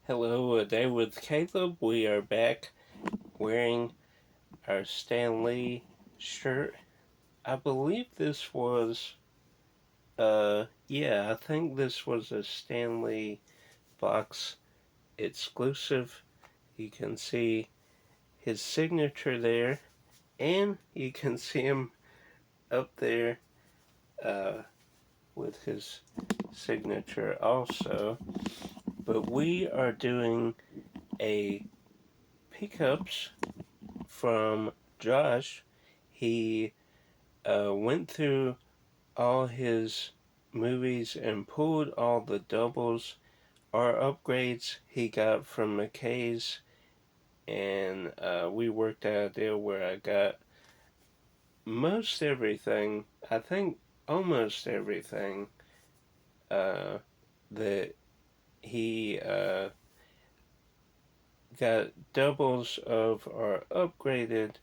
Hello, a day with Caleb. We are back wearing our Stan Lee shirt. I believe this was, I think this was a Stan Lee box exclusive. You can see his signature there, and you can see him up there, uh, with his signature also. But we are doing a pickups from Josh. He went through all his movies and pulled all the doubles or upgrades he got from McKay's, and we worked out a deal where I got most everything, I think almost everything, uh, that he got doubles of or upgraded.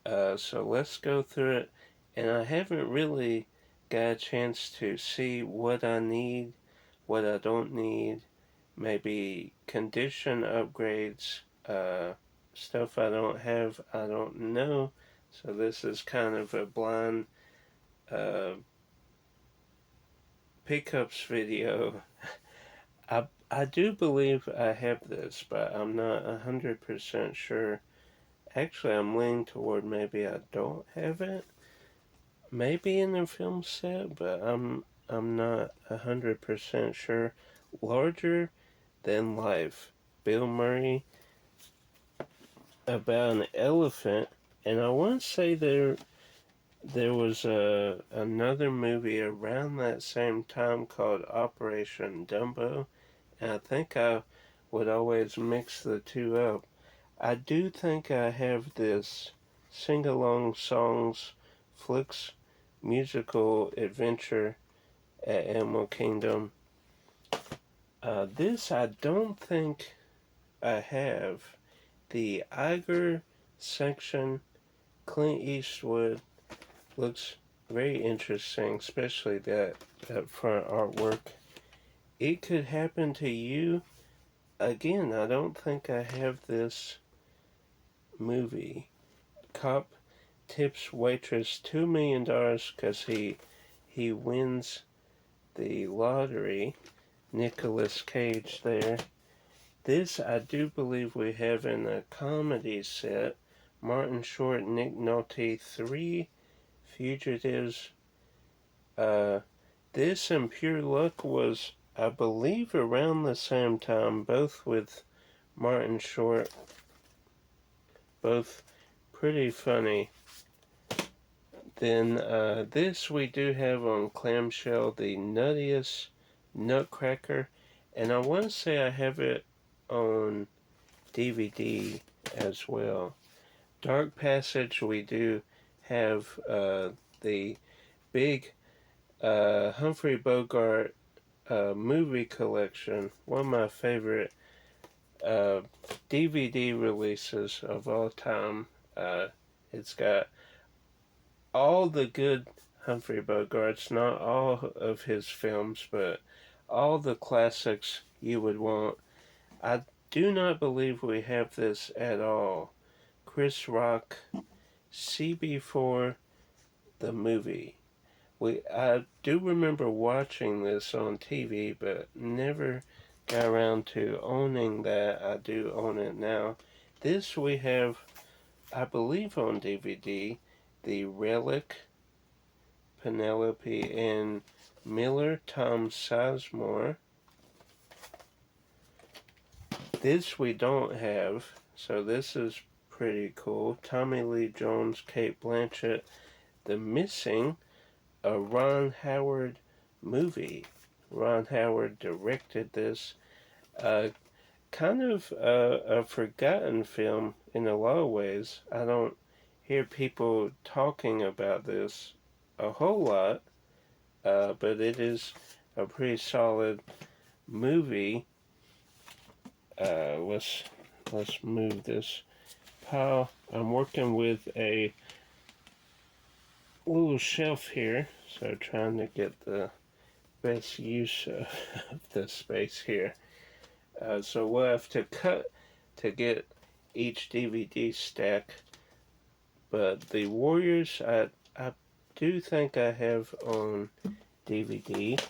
So let's go through it. And I haven't really got a chance to see what I need, what I don't need, maybe condition upgrades, stuff I don't have, I don't know. So this is kind of a blind uh, pickups video. I do believe I have this, but I'm not 100% sure. Actually, I'm leaning toward maybe I don't have it. Maybe in the film set, but I'm not 100% sure. Larger than life. Bill Murray about an elephant, and I want to say there was another movie around that same time called Operation Dumbo, and I think I would always mix the two up. I do think I have this sing along songs flicks musical adventure at Animal Kingdom. This I don't think I have. The Iger section, Clint Eastwood, looks very interesting, especially that front artwork. It Could Happen to You. Again, I don't think I have this movie. Cop tips waitress $2 million because he wins the lottery. Nicolas Cage there. This I do believe we have in a comedy set. Martin Short, Nick Nolte, Three Fugitives. Uh, this and Pure Luck was, I believe, around the same time, both with Martin Short, both pretty funny. Then this we do have on clamshell, the nuttiest Nutcracker, and I want to say I have it on DVD as well. Dark Passage, we do have the big Humphrey Bogart movie collection, one of my favorite uh, DVD releases of all time. It's got all the good Humphrey Bogarts, not all of his films, but all the classics you would want. I do not believe we have this at all. Chris Rock, CB4, the movie. I do remember watching this on TV, but never got around to owning that. I do own it now. This we have, I believe, on DVD, The Relic, Penelope and Miller, Tom Sizemore. This we don't have, so this is pretty cool. Tommy Lee Jones, Kate Blanchett, The Missing, a Ron Howard movie. Ron Howard directed this. Kind of a forgotten film in a lot of ways. I don't hear people talking about this a whole lot, but it is a pretty solid movie. Let's move this pile. I'm working with a little shelf here, so trying to get the best use of the space here. So we'll have to cut to get each DVD stack. But the Warriors, I do think I have on DVD.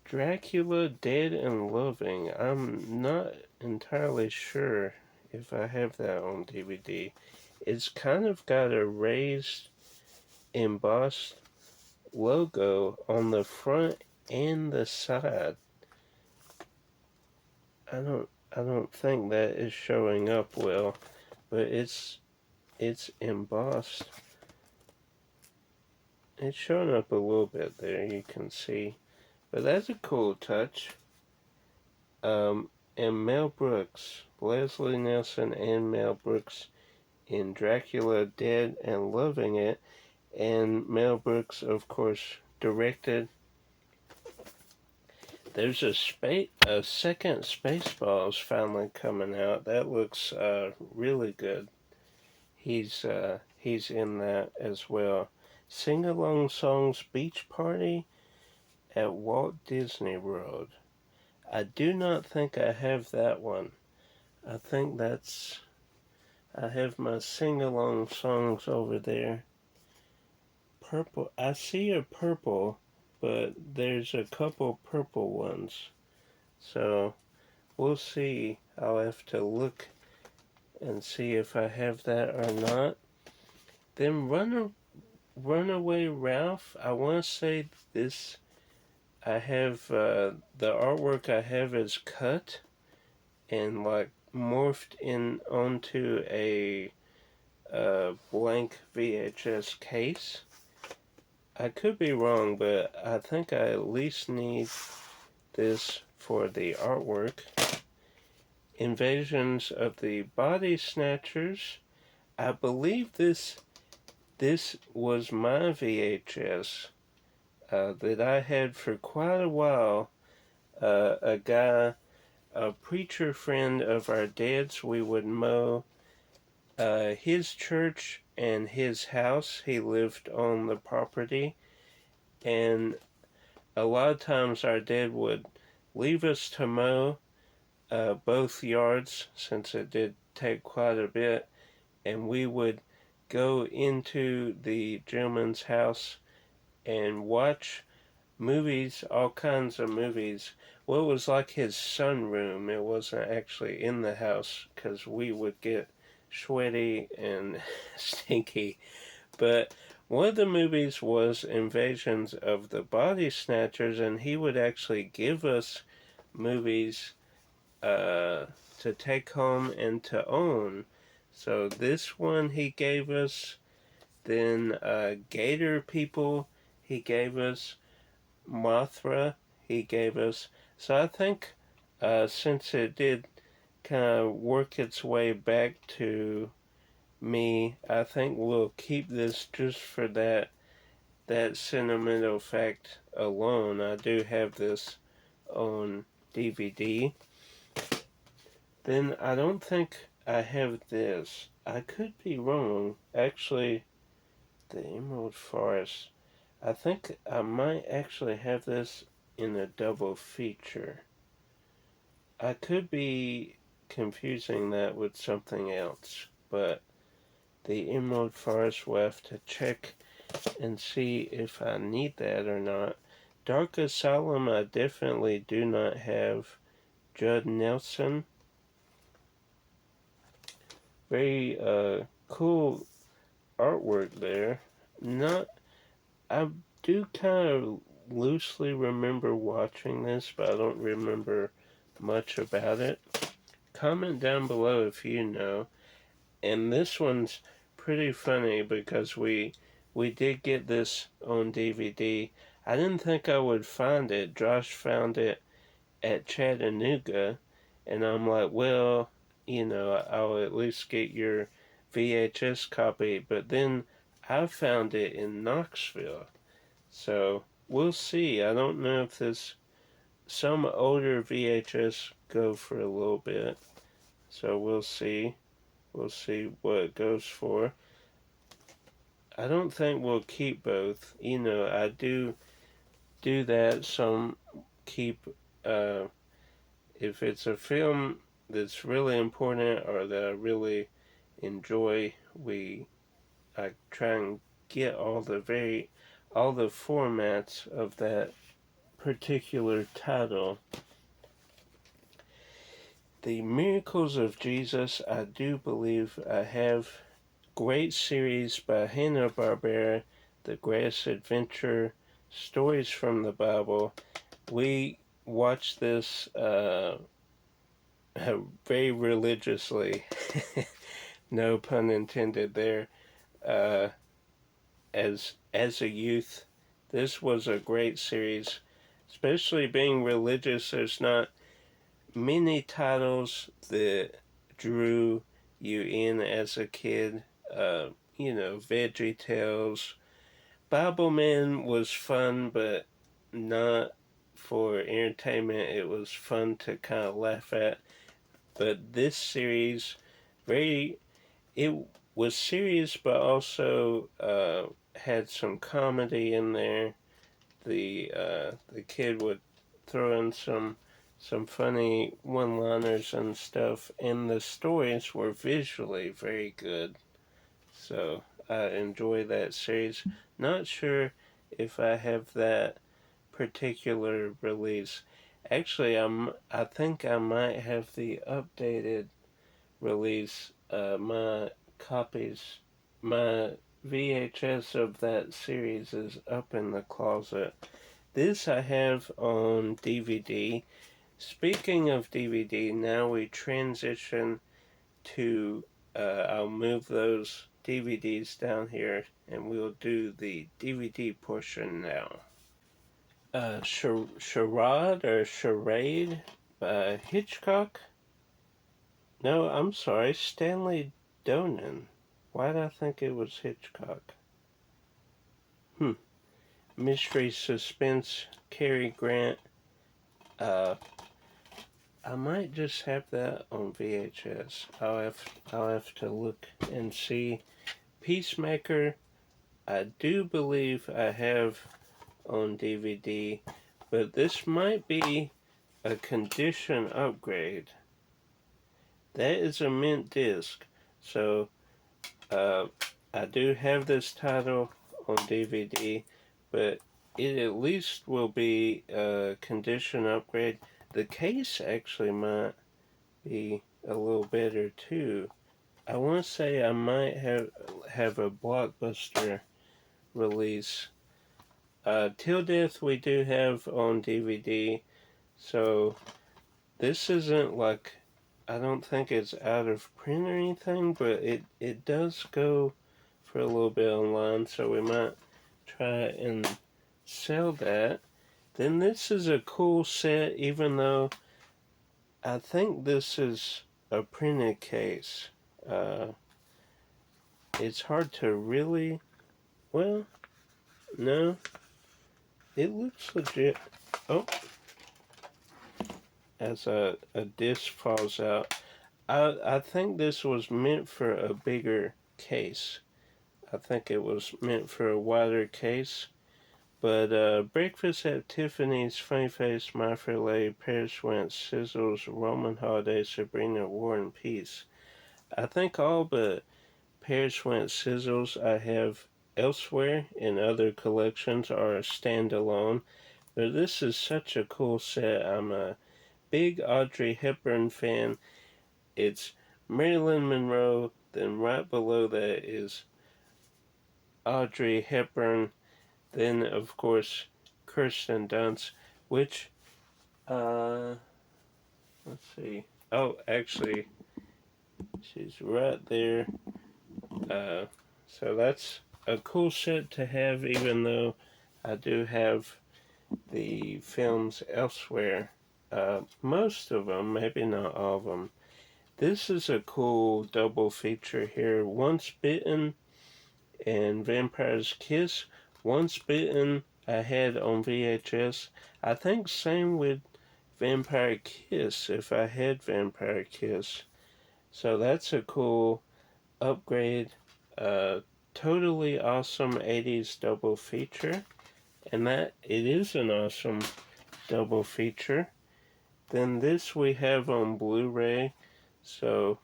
Dracula Dead and Loving. I'm not entirely sure if I have that on DVD. It's kind of got a raised, embossed logo on the front and the side. I don't think that is showing up well, but it's embossed. It's showing up a little bit there, you can see. But that's a cool touch. And Mel Brooks, Leslie Nielsen and Mel Brooks in Dracula Dead and Loving It. And Mel Brooks, of course, directed. There's a second Spaceballs finally coming out. That looks really good. He's in that as well. Sing along songs beach party at Walt Disney World. I do not think I have that one. I think I have my sing along songs over there. Purple. I see a purple, but there's a couple purple ones. So we'll see. I'll have to look and see if I have that or not. Then Runaway Ralph. I want to say this. I have the artwork I have is cut and like morphed in onto a blank VHS case. I could be wrong, but I think I at least need this for the artwork. Invasions of the Body Snatchers. I believe this was my VHS that I had for quite a while. A preacher friend of our dad's, we would mow his church and his house. He lived on the property, and a lot of times our dad would leave us to mow both yards, since it did take quite a bit, and we would go into the gentleman's house and watch movies, all kinds of movies. Well, it was like his sunroom. It wasn't actually in the house because we would get sweaty and stinky. But one of the movies was Invasions of the Body Snatchers, and he would actually give us movies to take home and to own. So this one he gave us. Then Gator People he gave us. Mothra he gave us. So I think since it did kind of work its way back to me, I think we'll keep this just for that sentimental fact alone. I do have this on DVD. Then I don't think I have this. I could be wrong. Actually, the Emerald Forest. I think I might actually have this in a double feature. I could be confusing that with something else, but the Emerald Forest, we'll have to check and see if I need that or not. Dark Asylum, I definitely do not have. Judd Nelson. Very cool artwork there. Not, I do kind of loosely remember watching this, but I don't remember much about it. Comment down below if you know. And this one's pretty funny because we did get this on DVD. I didn't think I would find it. Josh found it at Chattanooga, and I'm like, well, I'll at least get your VHS copy. But then I found it in Knoxville. So we'll see. I don't know if some older VHS go for a little bit. So we'll see. We'll see what it goes for. I don't think we'll keep both. I do that. Some keep if it's a film that's really important or that I really enjoy, I try and get all the formats of that particular title. The Miracles of Jesus, I do believe I have. Great series by Hanna-Barbera, The Greatest Adventure, Stories from the Bible. We watched this very religiously, no pun intended there, uh, as a youth. This was a great series, especially being religious. There's not many titles that drew you in as a kid. Veggie Tales. Bible Man was fun, but not for entertainment. It was fun to kind of laugh at. But this series, it was serious, but also had some comedy in there. The kid would throw in some funny one-liners and stuff, and the stories were visually very good. So I enjoy that series. Not sure if I have that particular release. Actually, I think I might have the updated release. My copies, my VHS of that series is up in the closet. This I have on DVD. Speaking of DVD, now we transition to, I'll move those DVDs down here and we'll do the DVD portion now. Charade or Charade by Hitchcock? No, I'm sorry, Stanley Donen. Why did I think it was Hitchcock? Mystery Suspense, Cary Grant. I might just have that on VHS. I'll have to look and see. Peacemaker, I do believe I have on DVD, but this might be a condition upgrade. That is a mint disc, so I do have this title on DVD, but it at least will be a condition upgrade. The case actually might be a little better too. I want to say I might have a Blockbuster release. Till Death we do have on DVD, so this isn't like, I don't think it's out of print or anything, but it does go for a little bit online, so we might try and sell that. Then this is a cool set, even though I think this is a printed case. It's hard to really, well, no, it looks legit. Oh, as a disc falls out. I think this was meant for a bigger case. I think it was meant for a wider case. But Breakfast at Tiffany's, Funny Face, My Fair Lady, Paris Went, Sizzles, Roman Holiday, Sabrina, War and Peace. I think all but Paris Went Sizzles I have elsewhere in other collections are standalone. But this is such a cool set. I'm a big Audrey Hepburn fan. It's Marilyn Monroe, then right below that is Audrey Hepburn, then of course Kirsten Dunst, which, let's see, oh, actually, she's right there, so that's a cool set to have, even though I do have the films elsewhere, most of them, maybe not all of them. This is a cool double feature here. Once Bitten and Vampire's Kiss. Once Bitten I had on VHS. I think same with Vampire Kiss, if I had Vampire Kiss. So that's a cool upgrade. Totally awesome 80s double feature. And that, it is an awesome double feature. Then this we have on Blu-ray, so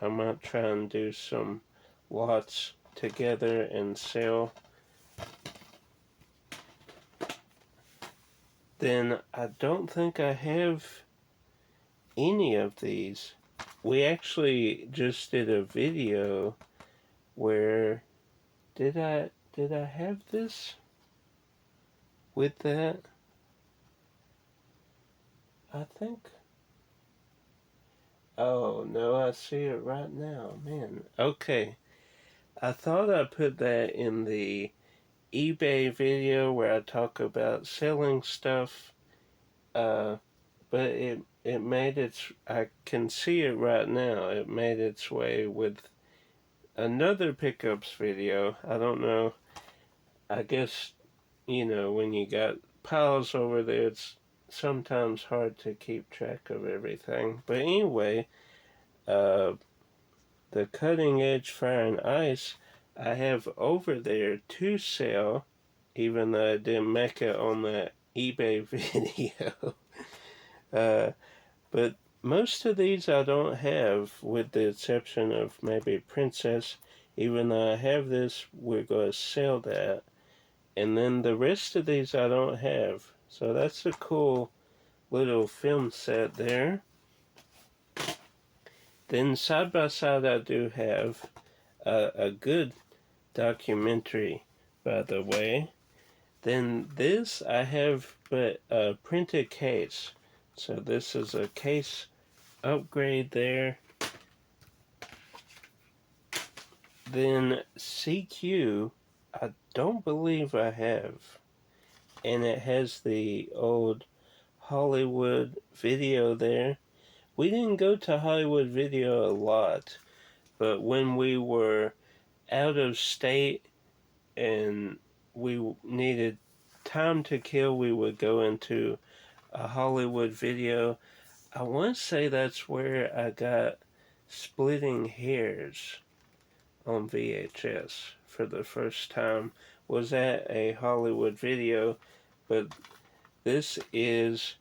I might try and do some lots together and sell. Then I don't think I have any of these. We actually just did a video where did I have this with that? I think. Oh no, I see it right now, man. Okay, I thought I put that in the eBay video where I talk about selling stuff, but it made its. I can see it right now. It made its way with another pickups video. I don't know. I guess when you got piles over there, it's sometimes hard to keep track of everything. But anyway, uh, the cutting edge fire and ice I have over there to sell, even though I didn't make it on that eBay video. uh, but most of these I don't have, with the exception of maybe Princess. Even though I have this, we're going to sell that. And then the rest of these I don't have. So that's a cool little film set there. Then side by side I do have a good documentary, by the way. Then this I have but a printed case. So this is a case upgrade there. Then CQ I don't believe I have. And it has the old Hollywood Video there. We didn't go to Hollywood Video a lot, but when we were out of state and we needed time to kill, we would go into a Hollywood Video. I want to say that's where I got Splitting Hairs on VHS for the first time. Was at a Hollywood Video, but this is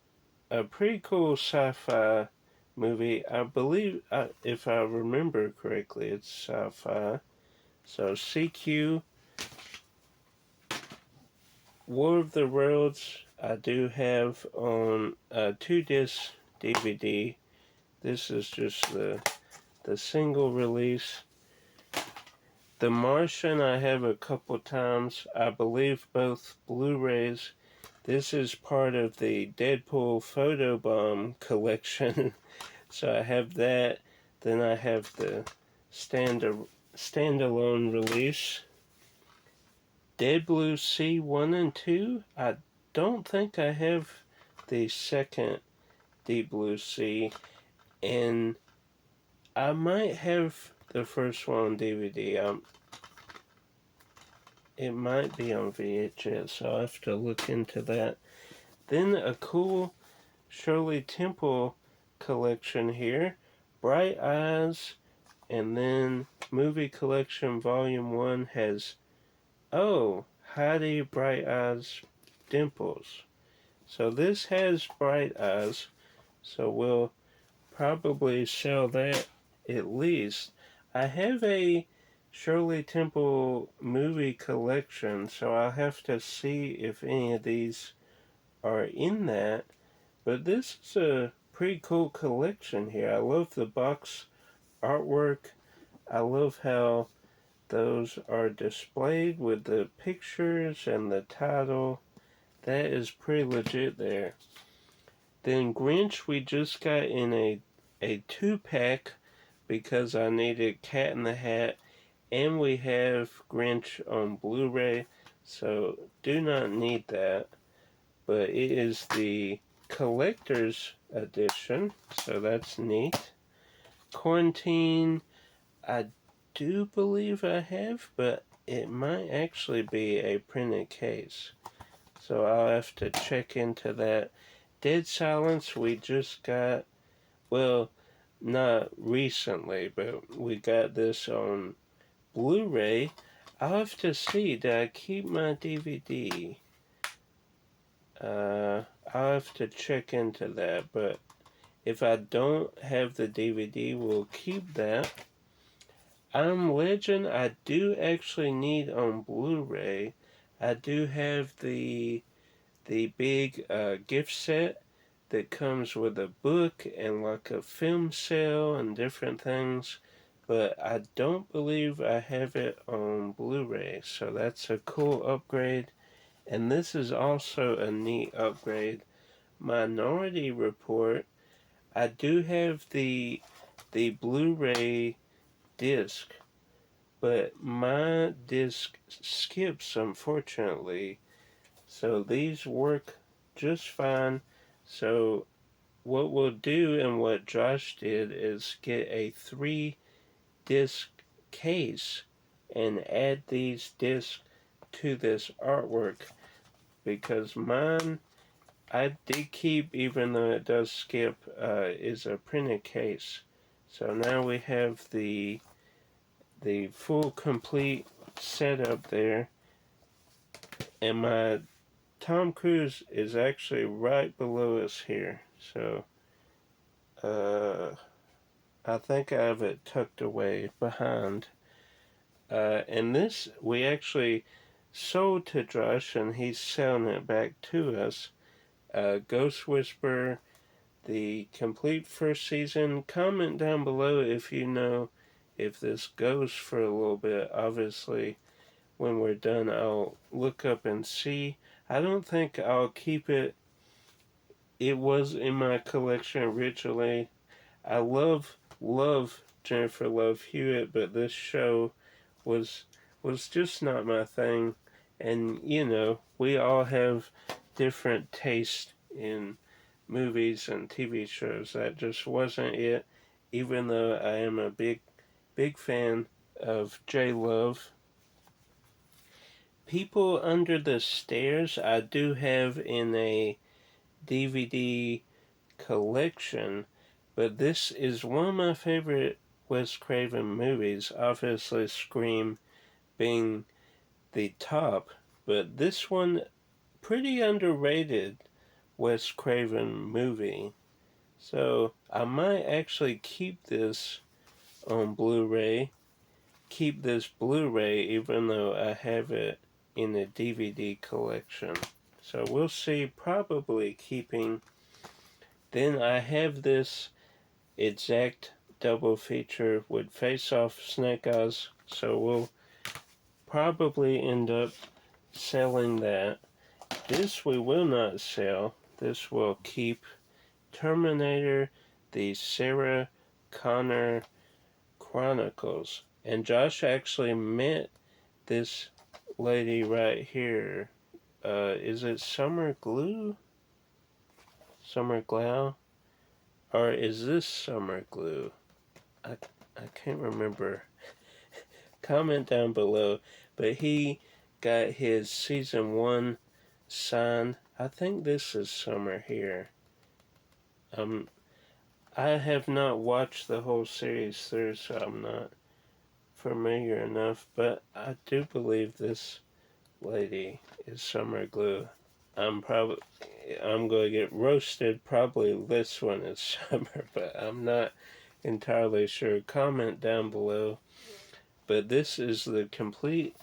a pretty cool sci-fi movie. I believe, if I remember correctly, it's sci-fi. So CQ, War of the Worlds, I do have on a 2-disc DVD. This is just the single release. The Martian I have a couple times. I believe both Blu-rays. This is part of the Deadpool Photobomb collection. So I have that. Then I have the standalone release. Dead Blue Sea 1 and 2. I don't think I have the second Deep Blue Sea. And I might have the first one on DVD. It might be on VHS, so I'll have to look into that. Then a cool Shirley Temple collection here. Bright Eyes, and then Movie Collection Volume 1 has, Heidi Bright Eyes Dimples. So this has Bright Eyes, so we'll probably sell that at least. I have a Shirley Temple movie collection, so I'll have to see if any of these are in that. But this is a pretty cool collection here. I love the box artwork. I love how those are displayed with the pictures and the title. That is pretty legit there. Then Grinch we just got in a 2-pack because I needed Cat in the Hat, and we have Grinch on Blu-ray, so do not need that. But it is the collector's edition, so that's neat. Quarantine, I do believe I have, but it might actually be a printed case, so I'll have to check into that. Dead Silence we just got, well, not recently, but we got this on Blu-ray. I'll have to see, did I keep my DVD? I'll have to check into that, but If I don't have the DVD, we'll keep that. I'm Legend, I do actually need on Blu-ray. I do have the big gift set that comes with a book and like a film sale and different things, but I don't believe I have it on Blu-ray, so that's a cool upgrade. And this is also a neat upgrade. Minority Report, I do have the Blu-ray disc, but my disc skips, unfortunately. So these work just fine. So what we'll do and what Josh did is get a 3-disc case and add these discs to this artwork, because mine I did keep, even though it does skip, is a printed case. So now we have the full complete setup there, and my Tom Cruise is actually right below us here. So I think I have it tucked away behind. And this we actually sold to Josh, and he's selling it back to us. Ghost Whisperer, the complete first season. Comment down below if you know if this goes for a little bit. Obviously, when we're done, I'll look up and see. I don't think I'll keep it. It was in my collection originally. I love Jennifer Love Hewitt, but this show was just not my thing. And you know, we all have different taste in movies and TV shows. That just wasn't it. Even though I am a big fan of J Love. People Under the Stairs, I do have in a DVD collection, but this is one of my favorite Wes Craven movies. Obviously, Scream being the top, but this one, pretty underrated Wes Craven movie. So I might actually keep this on Blu-ray. Keep this Blu-ray even though I have it in a DVD collection. So we'll see, probably keeping. Then I have this exact double feature with Face Off, Snake Eyes, so we'll probably end up selling that. This we will not sell. This will keep. Terminator, the Sarah Connor Chronicles. And Josh actually met this lady right here. Is it Summer Glue? Summer Glau? Or is this Summer Glue? I can't remember. Comment down below. But he got his season 1 signed. I think this is Summer here. I have not watched the whole series through, so I'm not familiar enough, but I do believe this lady is Summer Glue. I'm going to get roasted. Probably this one is Summer, but I'm not entirely sure. Comment down below. But this is the complete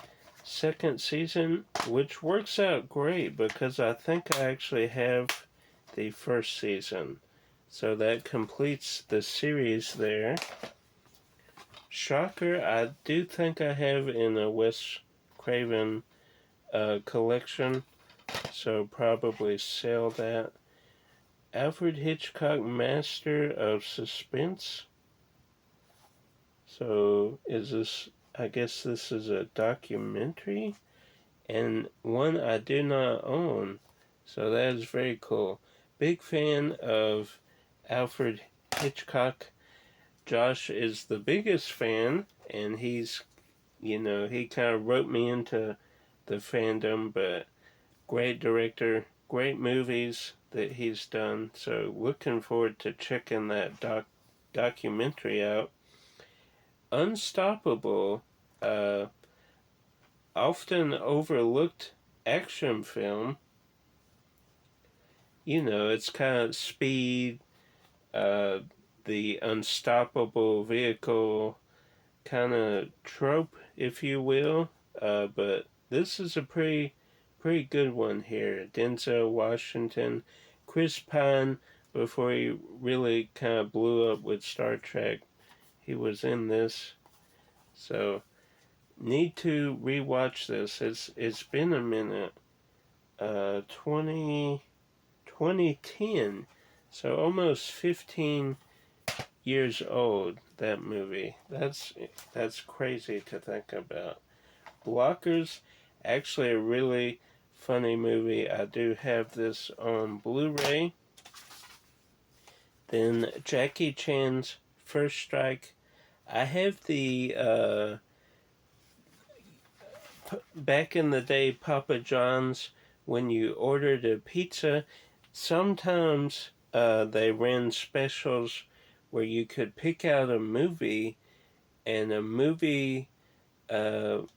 second season, which works out great because I think I actually have the first season. So that completes the series there. Shocker, I do think I have in a Wes Craven collection, so probably sell that. Alfred Hitchcock, Master of Suspense. So is this, I guess this is a documentary, and one I do not own, so that is very cool. Big fan of Alfred Hitchcock. Josh is the biggest fan, and he's, you know, he kind of roped me into the fandom, but great director, great movies that he's done, so looking forward to checking that documentary out. Unstoppable, often overlooked action film. You know, it's kind of speed, uh, the unstoppable vehicle kind of trope, if you will. But this is a pretty good one here. Denzel Washington, Chris Pine, before he really kind of blew up with Star Trek, he was in this. So need to rewatch this. It's been a minute. 2010, so almost 15 years old. That movie. That's crazy to think about. Blockers, actually a really funny movie. I do have this on Blu-ray. Then Jackie Chan's First Strike. I have the back in the day Papa John's, when you ordered a pizza, sometimes they ran specials where you could pick out a movie, and a movie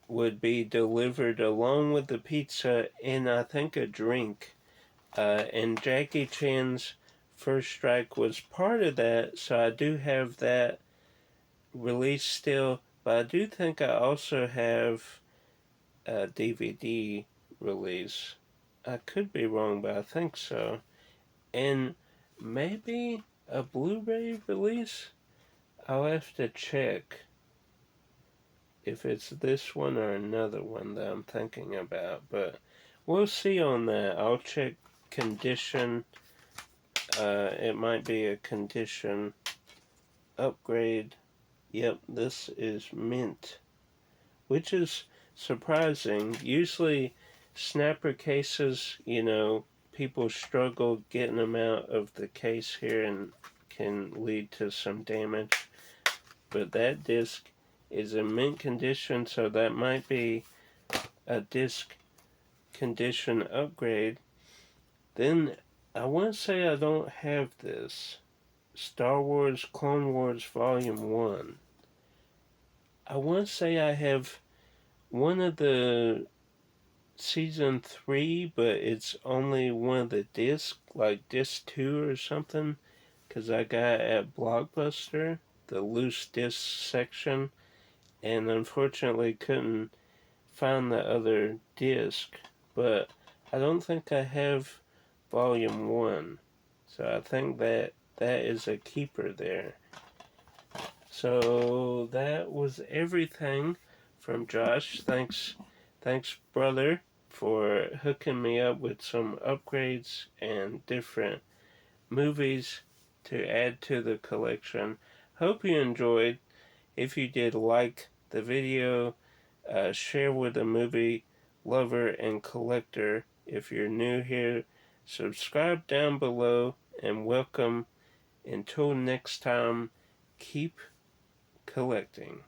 would be delivered along with the pizza and I think a drink. And Jackie Chan's First Strike was part of that, so I do have that release still. But I do think I also have a DVD release. I could be wrong, but I think so. And maybe a Blu-ray release? I'll have to check if it's this one or another one that I'm thinking about, but we'll see on that. I'll check condition. It might be a condition upgrade. Yep, this is mint, which is surprising. Usually, snapper cases, people struggle getting them out of the case here and can lead to some damage. But that disc is in mint condition, so that might be a disc condition upgrade. Then I want to say I don't have this. Star Wars Clone Wars Volume 1. I want to say I have one of the Season 3, but it's only one of the discs, like disc 2 or something, because I got at Blockbuster, the loose disc section, and unfortunately couldn't find the other disc, but I don't think I have Volume 1, so I think that is a keeper there. So that was everything from Josh. Thanks, brother, for hooking me up with some upgrades and different movies to add to the collection. Hope you enjoyed. If you did, like the video, share with a movie lover and collector. If you're new here, subscribe down below, and welcome. Until next time, keep collecting.